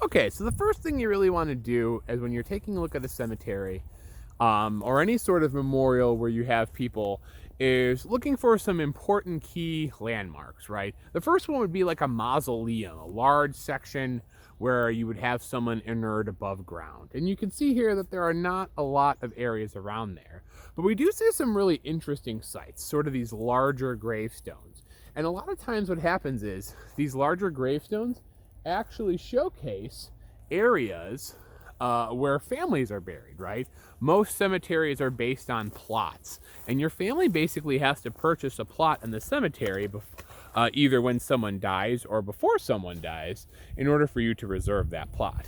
Okay, so the first thing you really want to do is when you're taking a look at a cemetery, or any sort of memorial where you have people, is looking for some important key landmarks, right? The first one would be like a mausoleum, a large section where you would have someone inert above ground. And you can see here that there are not a lot of areas around there. But we do see some really interesting sites, sort of these larger gravestones. And a lot of times what happens is these larger gravestones actually showcase areas where families are buried, right? Most cemeteries are based on plots, and your family basically has to purchase a plot in the cemetery either when someone dies or before someone dies in order for you to reserve that plot.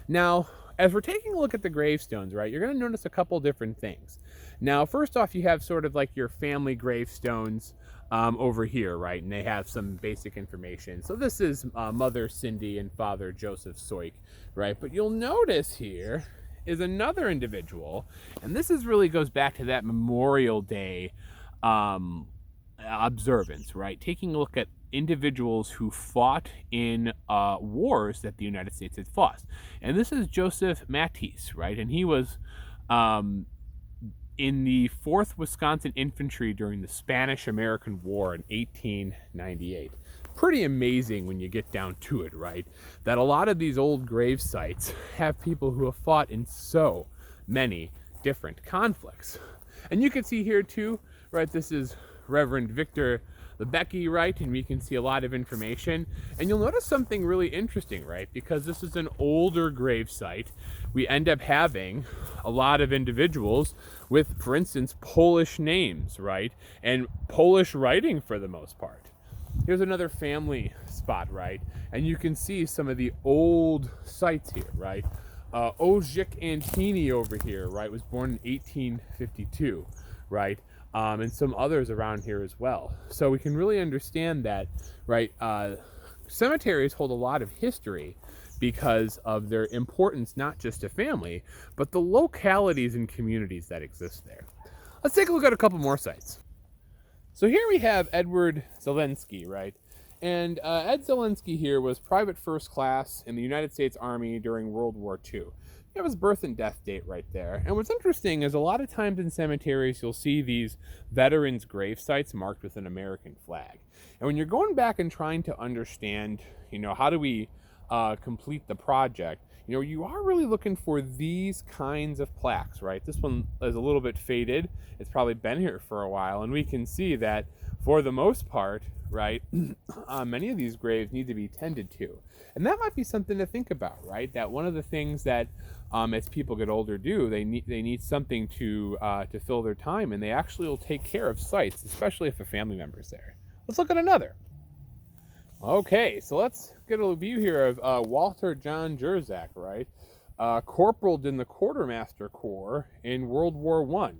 Now, as we're taking a look at the gravestones, right, you're going to notice a couple different things. Now, first off, you have sort of like your family gravestones over here, right? And they have some basic information. So this is Mother Cindy and Father Joseph Soik, right? But you'll notice here is another individual, and this is really goes back to that Memorial Day observance, right? Taking a look at individuals who fought in wars that the United States had fought. And this is Joseph Matisse, right? And he was in the 4th Wisconsin Infantry during the Spanish-American War in 1898. Pretty amazing when you get down to it, right? That a lot of these old grave sites have people who have fought in so many different conflicts. And you can see here too, right, this is Reverend Victor Lebecky, right? And we can see a lot of information. And you'll notice something really interesting, right? Because this is an older grave site, we end up having a lot of individuals with, for instance, Polish names, right? And Polish writing for the most part. Here's another family spot, right? And you can see some of the old sites here, right? Ozik Antini over here, right, was born in 1852, right? And some others around here as well. So we can really understand that, right? Cemeteries hold a lot of history because of their importance, not just to family, but the localities and communities that exist there. Let's take a look at a couple more sites. So here we have Edward Zelensky, right? And Ed Zelensky here was private first class in the United States Army during World War II. You have his birth and death date right there. And what's interesting is a lot of times in cemeteries, you'll see these veterans' grave sites marked with an American flag. And when you're going back and trying to understand, how do we complete the project, you are really looking for these kinds of plaques, right? This one is a little bit faded. It's probably been here for a while, and we can see that for the most part, right, many of these graves need to be tended to. And that might be something to think about, right? That one of the things that as people get older they need something to fill their time, and they actually will take care of sites, especially if a family member's there. Let's look at another. Okay, so let's get a view here of Walter John Jerzak, right? Corporal in the Quartermaster Corps in World War I.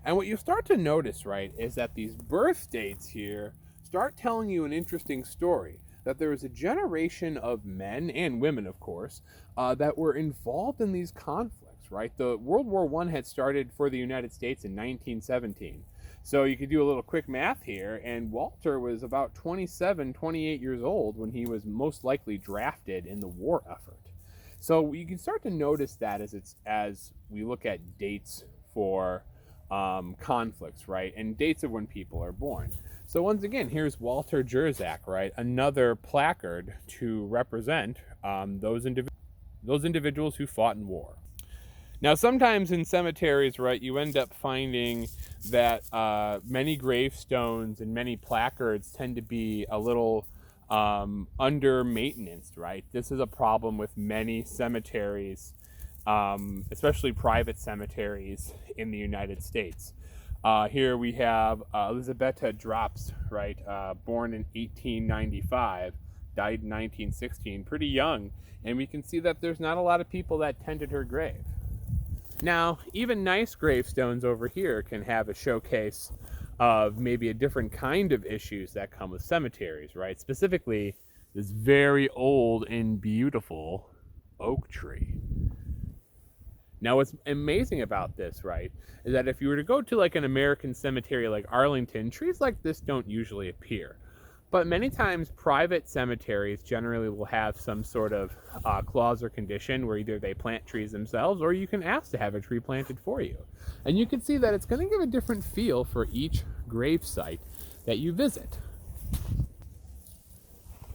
And what you start to notice, right, is that these birth dates here start telling you an interesting story. That there was a generation of men and women, of course, that were involved in these conflicts, right? The World War I had started for the United States in 1917. So you could do a little quick math here, and Walter was about 27, 28 years old when he was most likely drafted in the war effort. So you can start to notice that as we look at dates for conflicts, right, and dates of when people are born. So once again, here's Walter Jerzak, right, another placard to represent those individuals who fought in war. Now, sometimes in cemeteries, right, you end up finding that many gravestones and many placards tend to be a little under maintenance, right? This is a problem with many cemeteries, especially private cemeteries in the United States. Here we have Elisabetta Drops, right, born in 1895, died in 1916, pretty young, and we can see that there's not a lot of people that tended her grave. Now, even nice gravestones over here can have a showcase of maybe a different kind of issues that come with cemeteries, right? Specifically, this very old and beautiful oak tree. Now, what's amazing about this, right, is that if you were to go to like an American cemetery like Arlington, trees like this don't usually appear. But many times private cemeteries generally will have some sort of clause or condition where either they plant trees themselves or you can ask to have a tree planted for you. And you can see that it's going to give a different feel for each grave site that you visit.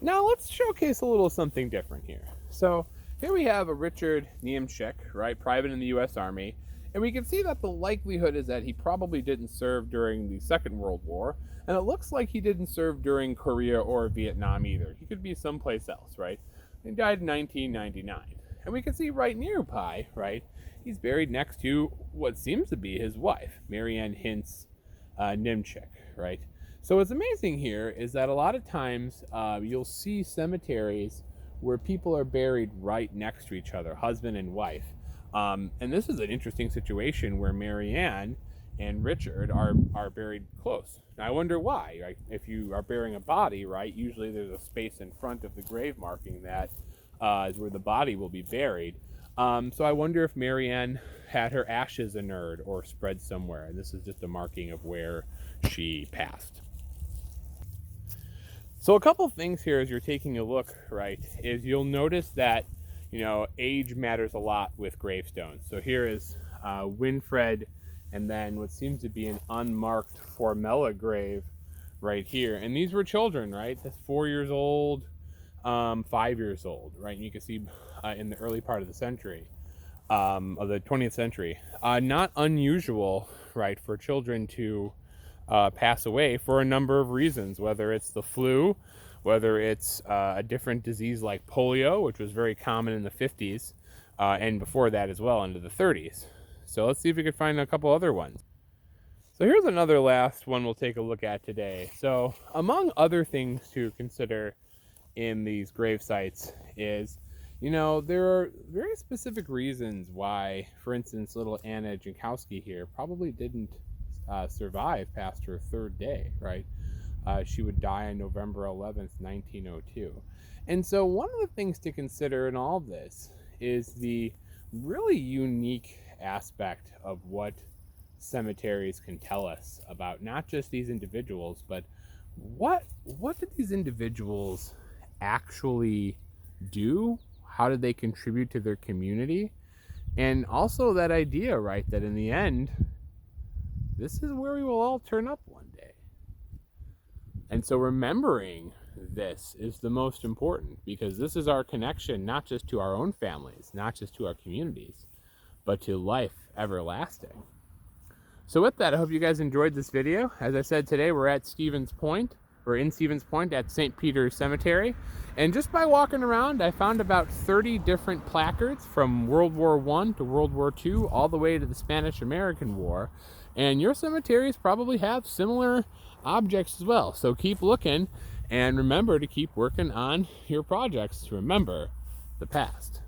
Now let's showcase a little something different here. So here we have a Richard Niemczyk, right, private in the U.S. Army, and we can see that the likelihood is that he probably didn't serve during the Second World War, and it looks like he didn't serve during Korea or Vietnam either. He could be someplace else, right? He died in 1999. And we can see right nearby, right, he's buried next to what seems to be his wife, Marianne Hintz Niemczyk, right? So what's amazing here is that a lot of times you'll see cemeteries where people are buried right next to each other, husband and wife. And this is an interesting situation where Marianne and Richard are buried close. Now I wonder why, right? If you are burying a body, right, usually there's a space in front of the grave marking that is where the body will be buried. So I wonder if Marianne had her ashes inurned or spread somewhere, and this is just a marking of where she passed. So a couple things here as you're taking a look, right, is you'll notice that, age matters a lot with gravestones. So here is Winfred, and then what seems to be an unmarked Formella grave right here. And these were children, right? That's 4 years old, 5 years old, right? And you can see in the early part of the century, of the 20th century. Not unusual, right, for children to pass away for a number of reasons, whether it's the flu, whether it's a different disease like polio, which was very common in the 50s, and before that as well, into the 30s. So let's see if we can find a couple other ones. So here's another last one we'll take a look at today. So among other things to consider in these grave sites is, there are very specific reasons why, for instance, little Anna Jankowski here probably didn't survive past her third day, right? She would die on November 11th, 1902. And so one of the things to consider in all this is the really unique aspect of what cemeteries can tell us about not just these individuals, but what did these individuals actually do? How did they contribute to their community? And also that idea, right, that in the end, this is where we will all turn up one day. And so remembering this is the most important, because this is our connection, not just to our own families, not just to our communities, but to life everlasting. So with that, I hope you guys enjoyed this video. As I said, today we're at Stevens Point. We're in Stevens Point at St. Peter's Cemetery. And just by walking around, I found about 30 different placards from World War I to World War II, all the way to the Spanish-American War. And your cemeteries probably have similar objects as well. So keep looking, and remember to keep working on your projects to remember the past.